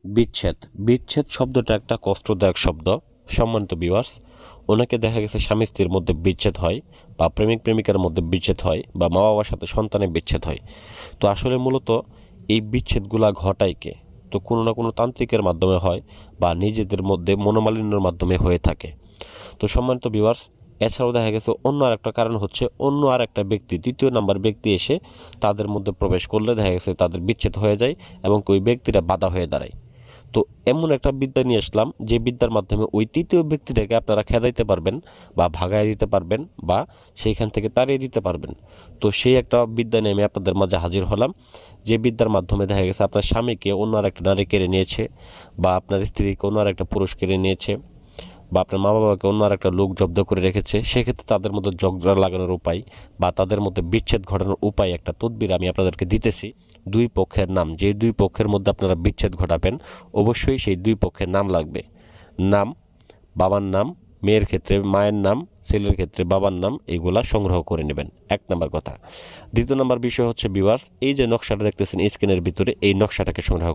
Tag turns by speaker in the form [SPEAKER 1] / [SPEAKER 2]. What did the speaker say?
[SPEAKER 1] বিচ্ছেদ বিচ্ছেদ শব্দটা একটা কষ্টদায়ক শব্দ। সম্মানিত ভিউয়ার্স, ওনাকে দেখা গেছে স্বামী স্ত্রীর মধ্যে বিচ্ছেদ হয়, বা প্রেমিক প্রেমিকার মধ্যে বিচ্ছেদ হয়, বা মা বাবার সাথে সন্তানের বিচ্ছেদ হয়। তো আসলে মূলত এই বিচ্ছেদগুলা ঘটায় কে? তো কোনো না কোনো তান্ত্রিকের মাধ্যমে হয়, বা নিজেদের মধ্যে মনোমালিন্যের মাধ্যমে হয়ে থাকে। তো সম্মানিত ভিউয়ার্স, এছাড়াও দেখা গেছে অন্য আরেকটা কারণ হচ্ছে অন্য আরেকটা ব্যক্তি, তৃতীয় নাম্বার ব্যক্তি এসে তাদের মধ্যে প্রবেশ করলে দেখা গেছে তাদের বিচ্ছেদ হয়ে যায়, এবং ওই ব্যক্তিরা বাধা হয়ে দাঁড়ায়। তো এমন একটা বিদ্যা নিয়ে আসলাম, যে বিদ্যার মাধ্যমে ওই তৃতীয় ব্যক্তিটাকে আপনারা খেদাইতে পারবেন, বা ভাগায় দিতে পারবেন, বা সেইখান থেকে তাড়িয়ে দিতে পারবেন। তো সেই একটা বিদ্যা নিয়ে আমি আপনাদের মাঝে হাজির হলাম, যে বিদ্যার মাধ্যমে দেখা গেছে আপনার স্বামীকে অন্য আর একটা নারী কেড়ে নিয়েছে, বা আপনার স্ত্রীকে অন্য আর একটা পুরুষ কেড়ে নিয়েছে, বা আপনার মা বাবাকে অন্য আর একটা লোক জব্দ করে রেখেছে, সেক্ষেত্রে তাদের মধ্যে ঝগড়া লাগানোর উপায়, বা তাদের মধ্যে বিচ্ছেদ ঘটানোর উপায়, একটা তদবির আমি আপনাদেরকে দিতেছি। দুই পক্ষের নাম, যে দুই পক্ষের মধ্যে আপনারা বিচ্ছেদ ঘটাবেন, অবশ্যই সেই দুই পক্ষের নাম লাগবে। নাম, বাবার নাম, মেয়ের ক্ষেত্রে মায়ের নাম, ছেলের ক্ষেত্রে বাবার নাম, এগুলা সংগ্রহ করে নেবেন, এক নাম্বার কথা। দ্বিতীয় নাম্বার বিষয় হচ্ছে ভিউয়ার্স, এই যে নকশাটা দেখতেছেন স্ক্রিনের ভিতরে, এই নকশাটাকে সংগ্রহ